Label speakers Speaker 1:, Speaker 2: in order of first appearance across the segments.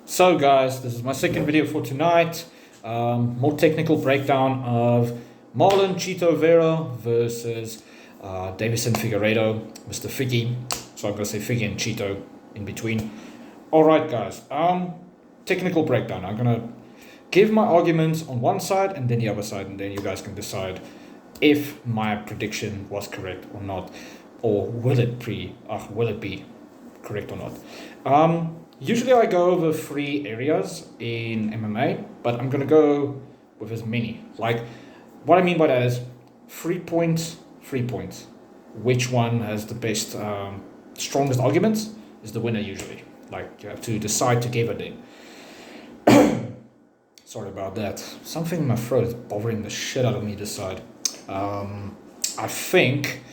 Speaker 1: So guys, this is my second video for tonight. More technical breakdown of Marlon Chito Vera versus Deiveson Figueiredo, Mr. Figgy. So I'm going to say Figgy and Chito in between. Alright guys, technical breakdown. I'm going to give my arguments on one side and then the other side, and then you guys can decide if my prediction was correct or not, or will it be correct or not. Usually I go over 3 areas in MMA, but I'm going to go with as many. Like, what I mean by that is 3 points. Which one has the best, strongest arguments is the winner usually. Like, you have to decide together then. Sorry about that. Something in my throat is bothering the shit out of me this side. I think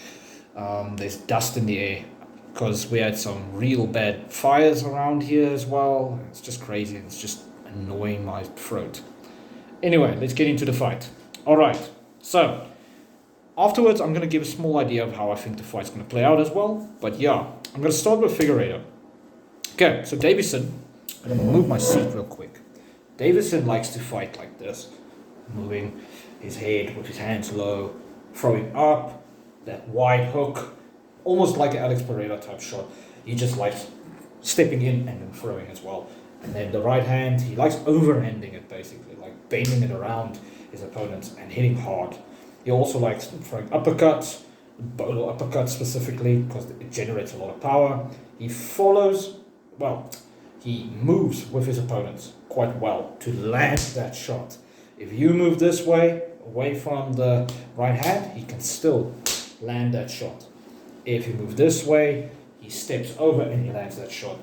Speaker 1: there's dust in the air, because we had some real bad fires around here as well. It's just crazy. It's just annoying my throat. Anyway, let's get into the fight. All right. So afterwards, I'm going to give a small idea of how I think the fight's going to play out as well. But yeah, I'm going to start with Figueiredo. Okay, so Deiveson, I'm going to move my seat real quick. Deiveson likes to fight like this, moving his head with his hands low, throwing up, that wide hook, almost like an Alex Pereira type shot. He just likes stepping in and then throwing as well. And then the right hand, he likes overhanding it basically, like bending it around his opponents and hitting hard. He also likes throwing uppercuts, bolo uppercuts specifically, because it generates a lot of power. He he moves with his opponents quite well to land that shot. If you move this way, away from the right hand, he can still land that shot. If you move this way, he steps over and he lands that shot.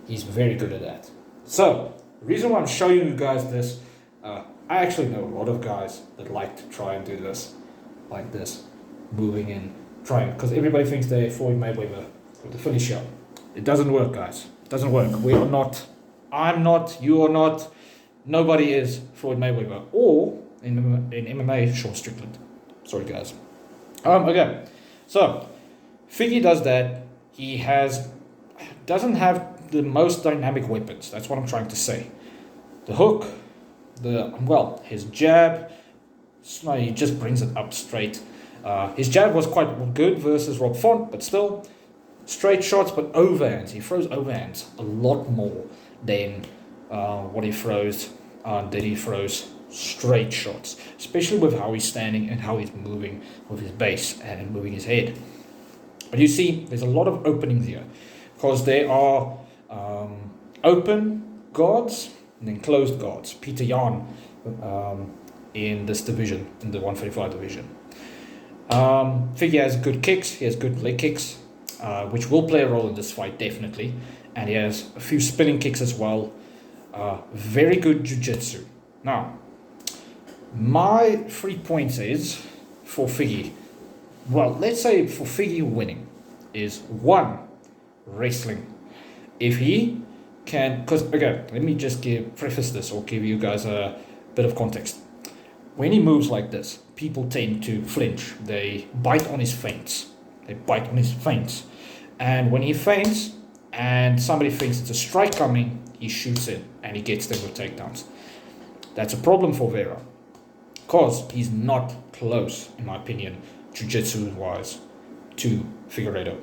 Speaker 1: He's very good at that. So, the reason why I'm showing you guys this, I actually know a lot of guys that like to try and do this, like this, moving in, trying, because everybody thinks they're Floyd Mayweather with the finisher. It doesn't work, guys. It doesn't work. We are not, I'm not, you are not, nobody is Floyd Mayweather, or in MMA, Sean Strickland. Sorry, guys. Okay, so Figgy does that. He doesn't have the most dynamic weapons. That's what I'm trying to say. The hook, his jab, he just brings it up straight. His jab was quite good versus Rob Font, but still, straight shots, but overhands. He throws overhands a lot more than what he throws. He throws straight shots, especially with how he's standing and how he's moving with his base and moving his head. But you see, there's a lot of openings here, because there are open guards and then closed guards. Peter Yan in this division, in the 135 division. Figgy has good kicks, he has good leg kicks, which will play a role in this fight, definitely. And he has a few spinning kicks as well. Very good jiu-jitsu. Now, my 3 points is for Figgy. Well, let's say for Figgy winning is 1, wrestling. If he can, because again, let me just preface this or give you guys a bit of context. When he moves like this, people tend to flinch. They bite on his feints. And when he feints and somebody thinks it's a strike coming, he shoots in and he gets them with takedowns. That's a problem for Vera, because he's not close, in my opinion, jiu-jitsu wise, to Figueiredo.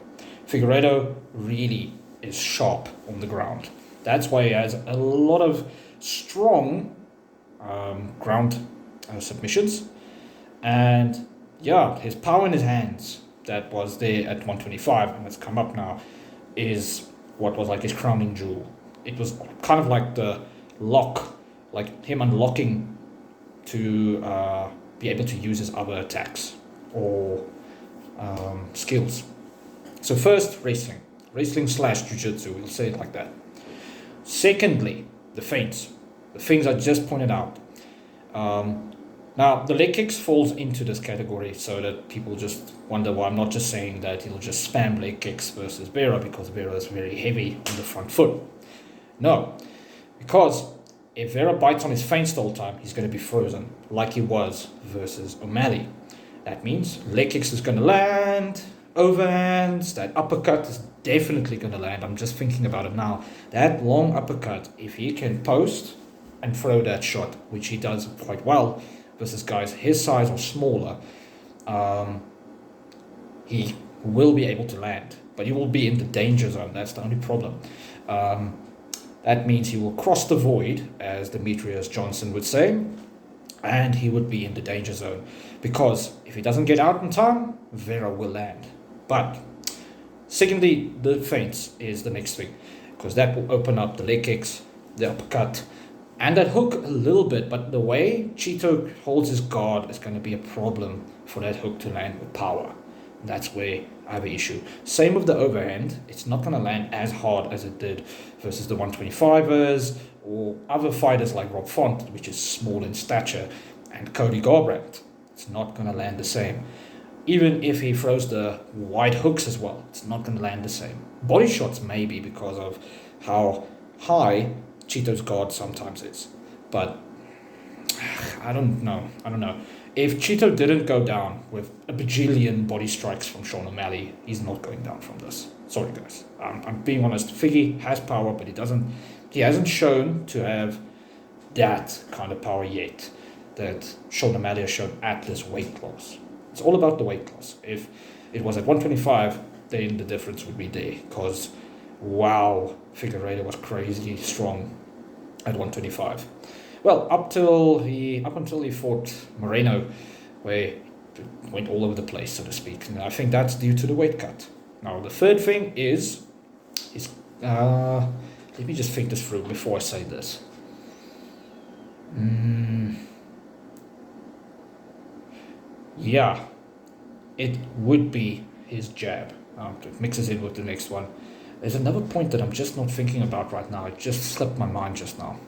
Speaker 1: Figueiredo really is sharp on the ground. That's why he has a lot of strong ground submissions. And yeah, his power in his hands that was there at 125 and has come up now is what was like his crowning jewel. It was kind of like the lock, like him unlocking to be able to use his other attacks or skills. So first, wrestling slash jiu-jitsu, we'll say it like that. Secondly, the feints, the things I just pointed out. Now the leg kicks falls into this category, so that people just wonder why I'm not just saying that he'll just spam leg kicks versus Vera, because Vera is very heavy on the front foot. No, because if Vera bites on his feints the whole time, he's going to be frozen, like he was versus O'Malley. That means leg kicks is going to land, overhands, that uppercut is definitely going to land. I'm just thinking about it now. That long uppercut, if he can post and throw that shot, which he does quite well versus guys his size or smaller, he will be able to land. But he will be in the danger zone. That's the only problem. That means he will cross the void, as Demetrius Johnson would say, and he would be in the danger zone. Because if he doesn't get out in time, Vera will land. But secondly, the feints is the next thing, because that will open up the leg kicks, the uppercut, and that hook a little bit. But the way Chito holds his guard is going to be a problem for that hook to land with power. That's where I have an issue. Same with the overhand. It's not going to land as hard as it did versus the 125ers or other fighters like Rob Font, which is small in stature, and Cody Garbrandt. It's not going to land the same. Even if he throws the wide hooks as well, it's not going to land the same. Body shots maybe, because of how high Chito's guard sometimes is. But I don't know. If Chito didn't go down with a bajillion body strikes from Sean O'Malley, he's not going down from this. Sorry, guys. I'm being honest. Figgy has power, but he hasn't shown to have that kind of power yet that Sean O'Malley has shown at this weight class. It's all about the weight class. If it was at 125, then the difference would be there. Because, wow, Figueiredo was crazy strong at 125. Well, up until he fought Moreno, where it went all over the place, so to speak. And I think that's due to the weight cut. Now, the third thing is let me just think this through before I say this. Yeah, it would be his jab. It mixes in with the next one. There's another point that I'm just not thinking about right now. It just slipped my mind just now.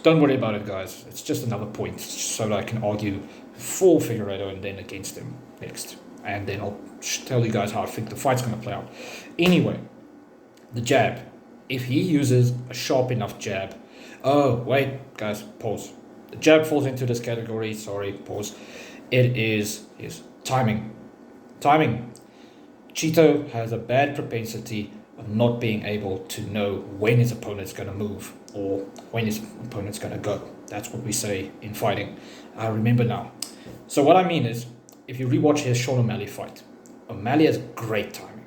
Speaker 1: Don't worry about it, guys. It's just another point so that I can argue for Figueiredo and then against him next. And then I'll tell you guys how I think the fight's going to play out. Anyway, the jab. If he uses a sharp enough jab... Oh, wait, guys, pause. The jab falls into this category. Sorry, pause. It is his timing. Timing. Chito has a bad propensity of not being able to know when his opponent's going to move or when his opponent's going to go. That's what we say in fighting. I remember now. So what I mean is, if you rewatch his Sean O'Malley fight, O'Malley has great timing.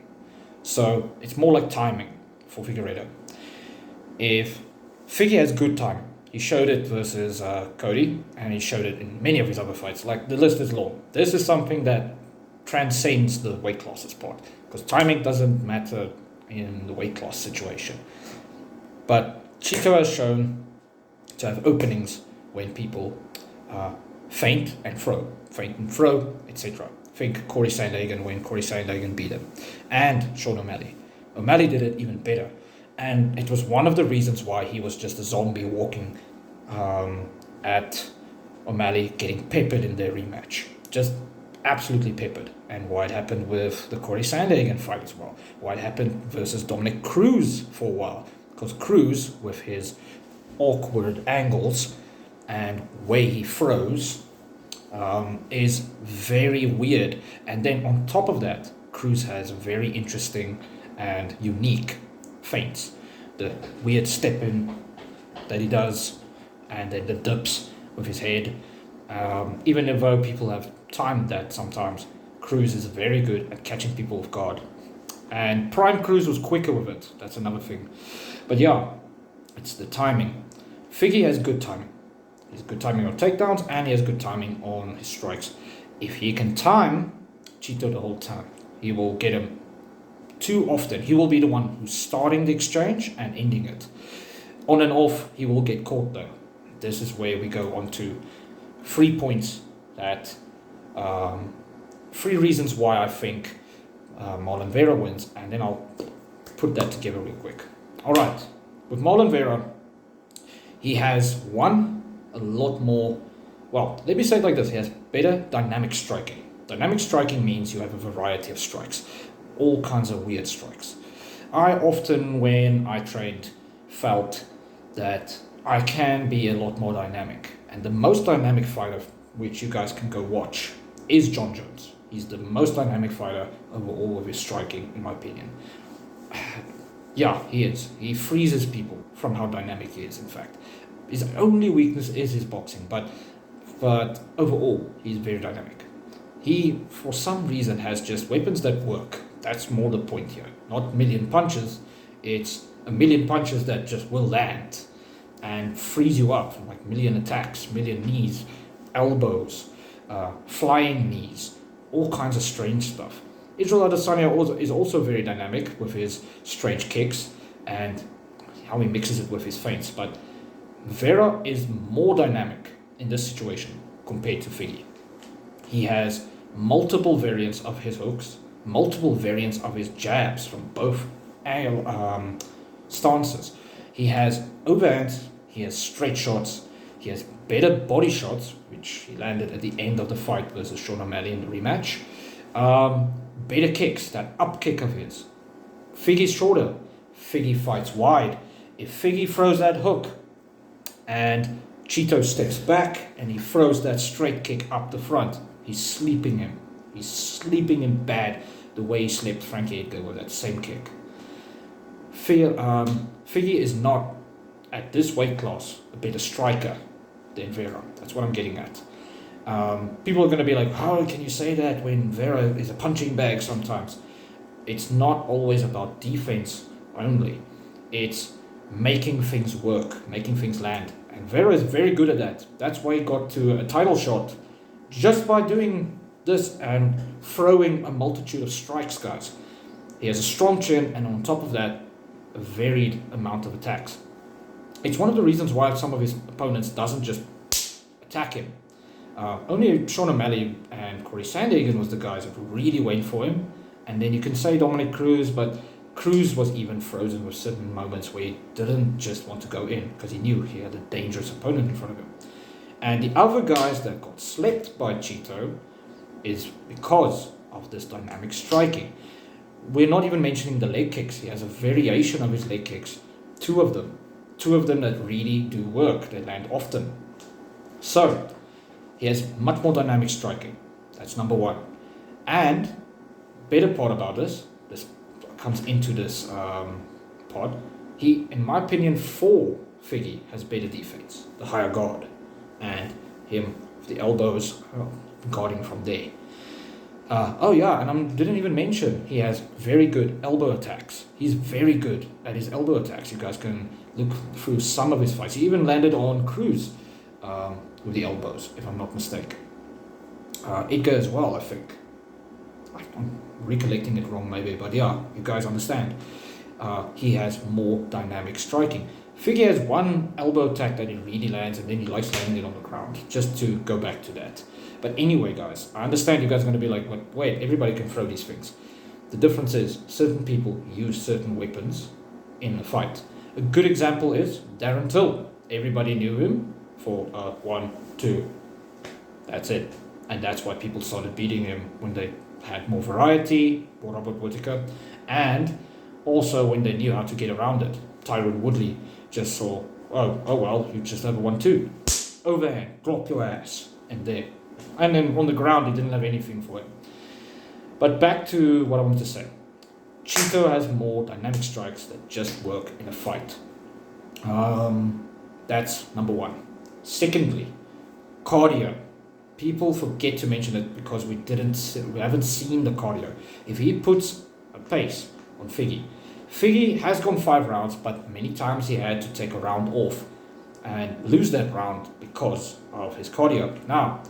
Speaker 1: So it's more like timing for Figueiredo. If Figgy has good timing, he showed it versus Cody, and he showed it in many of his other fights. Like, the list is long. This is something that transcends the weight classes part, because timing doesn't matter in the weight class situation. But Chito has shown to have openings when people feint and throw, etc. Think Corey Sandhagen when Corey Sandhagen beat him, and Sean O'Malley. O'Malley did it even better, and it was one of the reasons why he was just a zombie walking at O'Malley, getting peppered in their rematch. Just absolutely peppered. And why it happened with the Corey Sandhagen fight as well. Why it happened versus Dominic Cruz for a while. Because Cruz, with his awkward angles and way he throws, is very weird. And then on top of that, Cruz has very interesting and unique feints. The weird step in that he does, and then the dips with his head. Even though people have timed that sometimes, Cruz is very good at catching people off guard. And Prime Cruz was quicker with it. That's another thing. But yeah, it's the timing. Figgy has good timing. He has good timing on takedowns, and he has good timing on his strikes. If he can time Chito the whole time, he will get him too often. He will be the one who's starting the exchange and ending it. On and off, he will get caught though. This is where we go on to 3 points that... 3 reasons why I think Marlon Vera wins, and then I'll put that together real quick. Alright, with Marlon Vera, he has a lot more, well, let me say it like this, he has better dynamic striking. Dynamic striking means you have a variety of strikes, all kinds of weird strikes. I often, when I trained, felt that I can be a lot more dynamic, and the most dynamic fighter, which you guys can go watch, is John Jones. He's the most dynamic fighter overall with his striking, in my opinion. Yeah, he is. He freezes people from how dynamic he is, in fact. His only weakness is his boxing, but overall, he's very dynamic. He, for some reason, has just weapons that work. That's more the point here. Not a million punches, it's a million punches that just will land and freeze you up, like million attacks, million knees, elbows, flying knees, all kinds of strange stuff. Israel Adesanya is also very dynamic with his strange kicks and how he mixes it with his feints, but Vera is more dynamic in this situation compared to Figgy. He has multiple variants of his hooks, multiple variants of his jabs from both stances. He has overhands, he has straight shots, he has better body shots, which he landed at the end of the fight versus Sean O'Malley in the rematch. Better kicks, that up kick of his. Figgy's shorter. Figgy fights wide. If Figgy throws that hook and Chito steps back and he throws that straight kick up the front, he's sleeping him. He's sleeping him bad the way he slept Frankie Edgar with that same kick. Figgy is not, at this weight class, a better striker than Vera. That's what I'm getting at. People are going to be like, how can you say that when Vera is a punching bag sometimes? It's not always about defense only. It's making things work, making things land. And Vera is very good at that. That's why he got to a title shot just by doing this and throwing a multitude of strikes, guys. He has a strong chin, and on top of that, a varied amount of attacks. It's one of the reasons why some of his opponents doesn't just attack him. Only Sean O'Malley and Corey Sandhagen was the guys that really went for him. And then you can say Dominic Cruz, but Cruz was even frozen with certain moments where he didn't just want to go in because he knew he had a dangerous opponent in front of him. And the other guys that got slept by Chito is because of this dynamic striking. We're not even mentioning the leg kicks. He has a variation of his leg kicks. Two of them that really do work. They land often. So, he has much more dynamic striking. That's number one. And, better part about this comes into this pod, he, in my opinion, for Figgy, has better defense. The higher guard. And him, with the elbows, guarding from there. And I didn't even mention he has very good elbow attacks. He's very good at his elbow attacks. You guys can look through some of his fights. He even landed on Cruz with the elbows, if I'm not mistaken. Edgar as well, I think. I'm recollecting it wrong maybe, but yeah, you guys understand. He has more dynamic striking. Figgy has one elbow attack that he really lands, and then he likes landing it on the ground, just to go back to that. But anyway, guys, I understand you guys are going to be like, wait, everybody can throw these things. The difference is certain people use certain weapons in a fight. A good example is Darren Till. Everybody knew him for 1, 2. That's it. And that's why people started beating him when they had more variety, or Robert Whittaker, and also when they knew how to get around it. Tyron Woodley just saw, oh well, you just have a 1-2. Overhand, drop your ass, and there. And then on the ground, he didn't have anything for it. But back to what I wanted to say. Chito has more dynamic strikes that just work in a fight. That's number one. Secondly, cardio. People forget to mention it because we haven't seen the cardio. If he puts a pace on Figgy has gone 5 rounds, but many times he had to take a round off and lose that round because of his cardio. Now,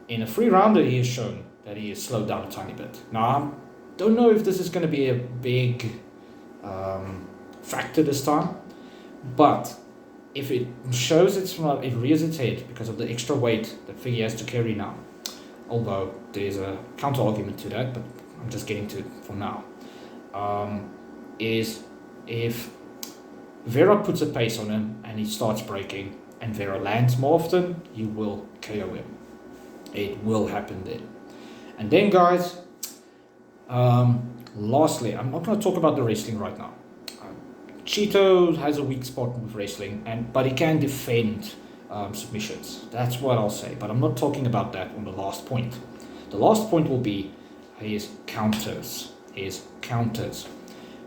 Speaker 1: in a 3-rounder, he has shown that he has slowed down a tiny bit. Now, I don't know if this is going to be a big factor this time, but if it shows it rears its head because of the extra weight that Figgy has to carry now, although there's a counter argument to that, but I'm just getting to it for now, is if Vera puts a pace on him and he starts breaking and Vera lands more often, you will KO him. It will happen then. And then, guys, lastly, I'm not going to talk about the wrestling right now. Chito has a weak spot with wrestling, but he can defend submissions. That's what I'll say. But I'm not talking about that on the last point. The last point will be his counters.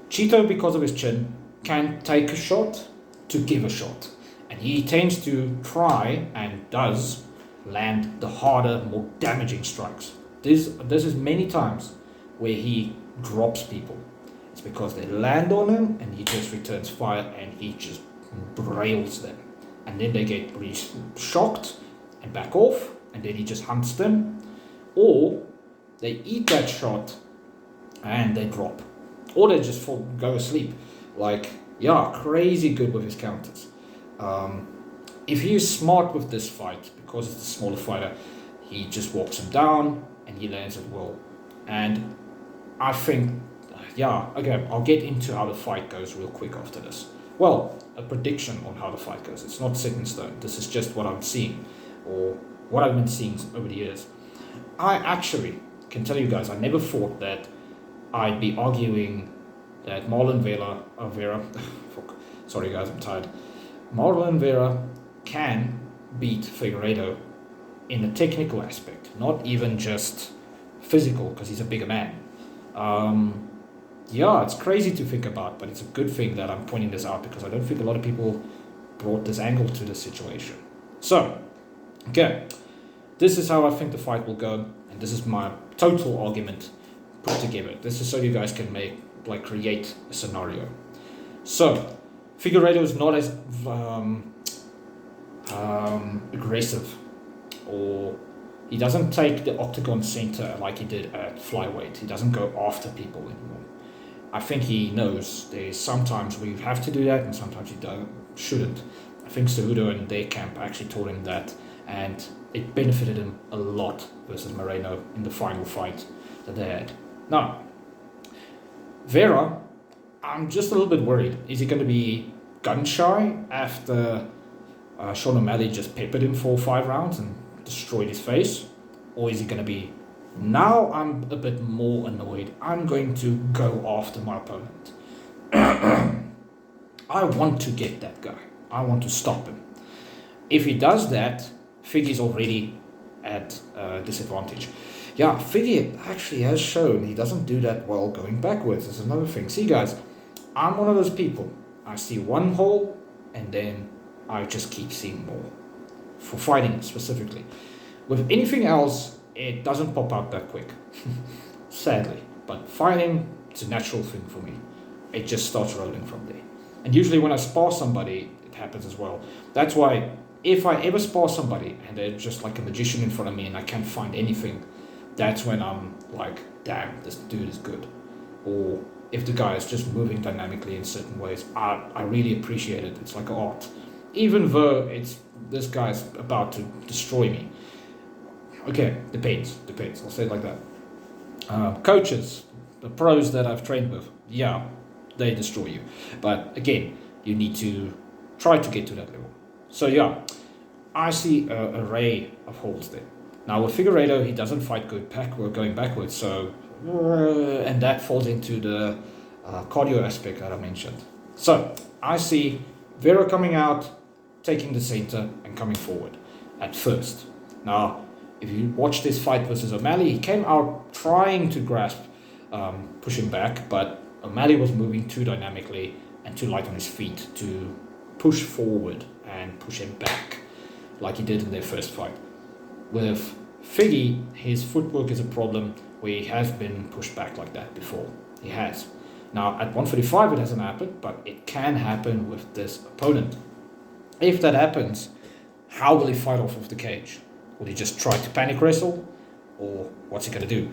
Speaker 1: Chito, because of his chin, can take a shot to give a shot. And he tends to try, and does, land the harder, more damaging strikes. This is many times where he drops people. It's because they land on him and he just returns fire and he just rails them. And then they get really shocked and back off, and then he just hunts them. Or they eat that shot and they drop. Or they just go asleep. Like, yeah, crazy good with his counters. If he is smart with this fight, because it's a smaller fighter, he just walks him down and he lands it well. And I think, yeah, okay, I'll get into how the fight goes real quick after this. Well, a prediction on how the fight goes. It's not set in stone. This is just what I'm seeing, or what I've been seeing over the years. I actually can tell you guys, I never thought that I'd be arguing that Marlon Vera, fuck, sorry guys, I'm tired. Marlon Vera can beat Figueiredo in a technical aspect, not even just physical, because he's a bigger man. Yeah, it's crazy to think about, but it's a good thing that I'm pointing this out, because I don't think a lot of people brought this angle to the situation. So, okay, this is how I think the fight will go, and this is my total argument put together. This is so you guys can create a scenario. So, Figueiredo is not as aggressive, or he doesn't take the octagon center like he did at flyweight. He doesn't go after people anymore. I think he knows there's sometimes where you have to do that and sometimes you shouldn't. I think Cejudo and their camp actually taught him that, and it benefited him a lot versus Moreno in the final fight that they had. Now, Vera, I'm just a little bit worried. Is he going to be gun shy after Sean O'Malley just peppered him for 5 rounds and destroyed his face? Or is he going to be, now I'm a bit more annoyed, I'm going to go after my opponent. I want to get that guy. I want to stop him. If he does that, Figgy's already at disadvantage. Yeah, Figgy actually has shown he doesn't do that well going backwards. That's another thing. See guys, I'm one of those people. I see one hole and then I just keep seeing more. For fighting specifically. With anything else, it doesn't pop out that quick. Sadly. But fighting, it's a natural thing for me. It just starts rolling from there. And usually when I spar somebody, it happens as well. That's why if I ever spar somebody and they're just like a magician in front of me and I can't find anything, that's when I'm like, damn, this dude is good. Or if the guy is just moving dynamically in certain ways, I really appreciate it. It's like art. Even though this guy's about to destroy me. Okay, depends. I'll say it like that. Coaches, the pros that I've trained with, yeah, they destroy you. But again, you need to try to get to that level. So yeah, I see an array of holes there. Now with Figueiredo, he doesn't fight good going backwards, so and that falls into the cardio aspect that I mentioned. So I see Vera coming out, taking the center and coming forward at first. Now, if you watch this fight versus O'Malley, he came out trying to grasp, push him back, but O'Malley was moving too dynamically and too light on his feet to push forward and push him back like he did in their first fight. With Figgy, his footwork is a problem where he has been pushed back like that before. He has. Now, at 145 it hasn't happened, but it can happen with this opponent. If that happens, how will he fight off of the cage? Will he just try to panic wrestle? Or what's he going to do?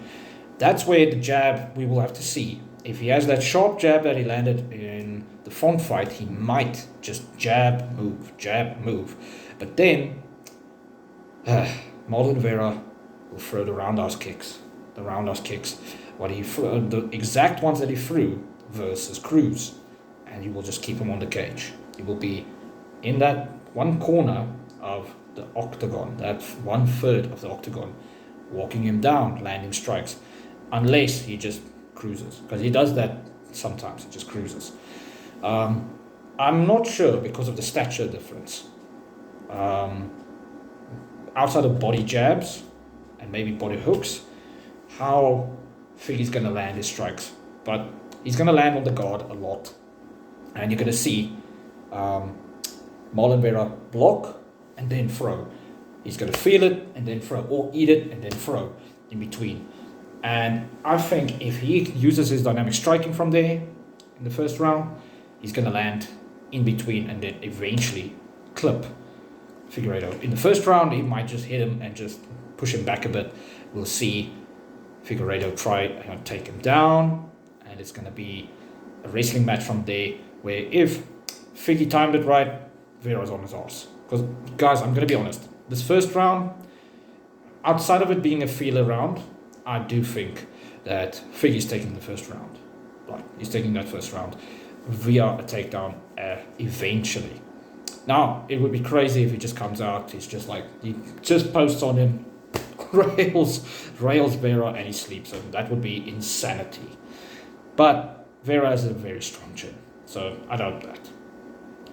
Speaker 1: That's where the jab, we will have to see. If he has that sharp jab that he landed in the Font fight, he might just jab, move. But then, Marlon Vera will throw the roundhouse kicks. The exact ones that he threw versus Cruz. And you will just keep him on the cage. He will be in that one corner of the octagon, that 1/3 of the octagon, walking him down, landing strikes, unless he just cruises, because he does that sometimes, he just cruises. I'm not sure because of the stature difference. Outside of body jabs and maybe body hooks, how Figgy's going to land his strikes, but he's going to land on the guard a lot. And you're going to see Marlon Vera block and then throw. He's going to feel it and then throw, or eat it and then throw in between. And I think if he uses his dynamic striking from there in the first round, he's going to land in between and then eventually clip Figueiredo. In the first round, he might just hit him and just push him back a bit. We'll see Figueiredo try and take him down, and it's going to be a wrestling match from there where if Figgy timed it right, Vera's on his arse. Because, guys, I'm going to be honest, this first round, outside of it being a feeler round, I do think that Figgy's taking the first round. Like, he's taking that first round via a takedown eventually. Now, it would be crazy if he just comes out, he's just like, he just posts on him, rails Vera, and he sleeps him. That would be insanity. But Vera is a very strong chin, so I doubt that.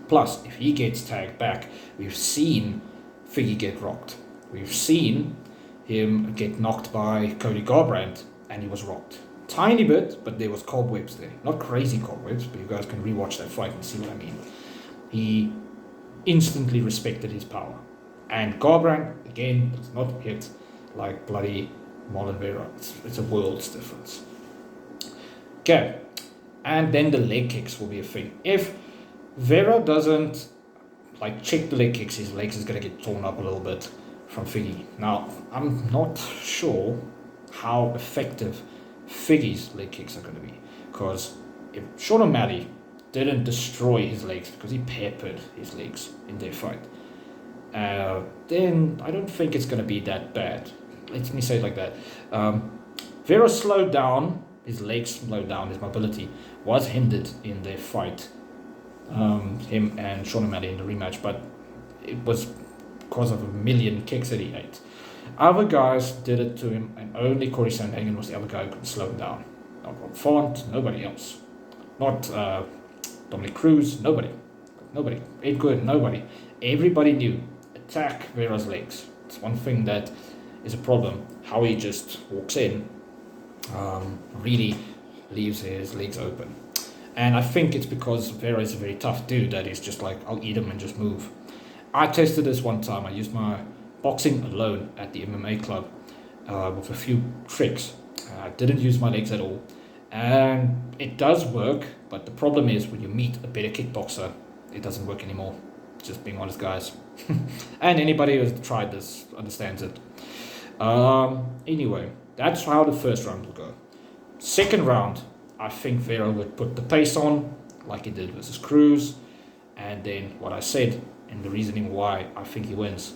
Speaker 1: Plus, if he gets tagged back, we've seen Figgy get rocked. We've seen him get knocked by Cody Garbrandt, and he was rocked. Tiny bit, but there was cobwebs there. Not crazy cobwebs, but you guys can rewatch that fight and see what I mean. He instantly respected his power. And Garbrandt, again, does not hit like bloody Marlon Vera. It's a world's difference. Okay, and then the leg kicks will be a thing. If Vera doesn't like check the leg kicks, his legs is going to get torn up a little bit from Figgy. Now, I'm not sure how effective Figgy's leg kicks are going to be, because if Sean O'Malley didn't destroy his legs because he peppered his legs in their fight, then I don't think it's going to be that bad. Let me say it like that. Vera slowed down, his legs slowed down, his mobility was hindered in their fight, him and Sean O'Malley in the rematch, but it was because of a million kicks that he ate. Other guys did it to him, and only Corey Sandhagen was the other guy who could slow him down. Not Rob Font, nobody else. Not Dominic Cruz, nobody. Ed Good, nobody. Everybody knew, attack Vera's legs. It's one thing that is a problem. How he just walks in really leaves his legs open. And I think it's because Vera is a very tough dude that he's just like, I'll eat him and just move. I tested this one time. I used my boxing alone at the MMA club with a few tricks. I didn't use my legs at all. And it does work, but the problem is when you meet a better kickboxer, it doesn't work anymore. Just being honest, guys. And anybody who's tried this understands it. Anyway, that's how the first round will go. Second round, I think Vera would put the pace on, like he did versus Cruz. And then what I said, and the reasoning why I think he wins,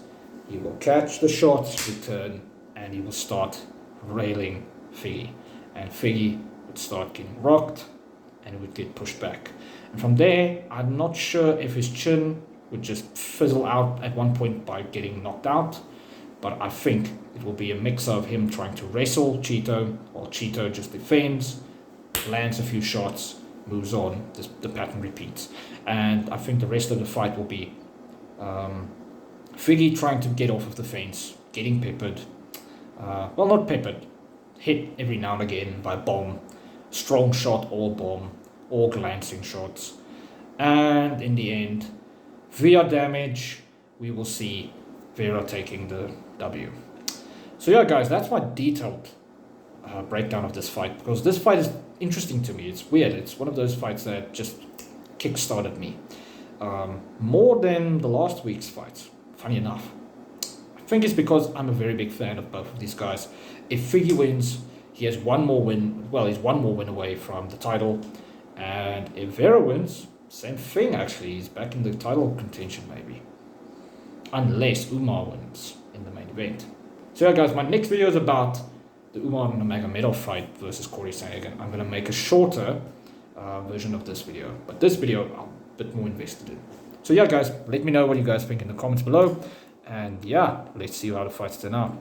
Speaker 1: he will catch the shots, return, and he will start railing Figgy. And Figgy would start getting rocked, and it would get pushed back. And from there, I'm not sure if his chin would just fizzle out at one point by getting knocked out, but I think it will be a mix of him trying to wrestle Chito, while Chito just defends, lands a few shots, moves on, the pattern repeats. And I think the rest of the fight will be Figgy trying to get off of the fence, getting peppered, well, not peppered, hit every now and again by bomb, strong shot or bomb, or glancing shots. And in the end, via damage, we will see Vera taking the W. So yeah, guys, that's my detailed breakdown of this fight, because this fight is interesting to me. It's weird. It's one of those fights that just kick-started me. More than the last week's fights, funny enough. I think it's because I'm a very big fan of both of these guys. If Figgy wins, he has one more win. Well, he's one more win away from the title. And if Vera wins, same thing actually. He's back in the title contention maybe. Unless Umar wins in the main event. So yeah, guys, my next video is about the Umar Nurmagomedov fight versus Corey Sandhagen. I'm going to make a shorter version of this video. But this video, I'm a bit more invested in. So yeah, guys, let me know what you guys think in the comments below. And yeah, let's see how the fights turn out.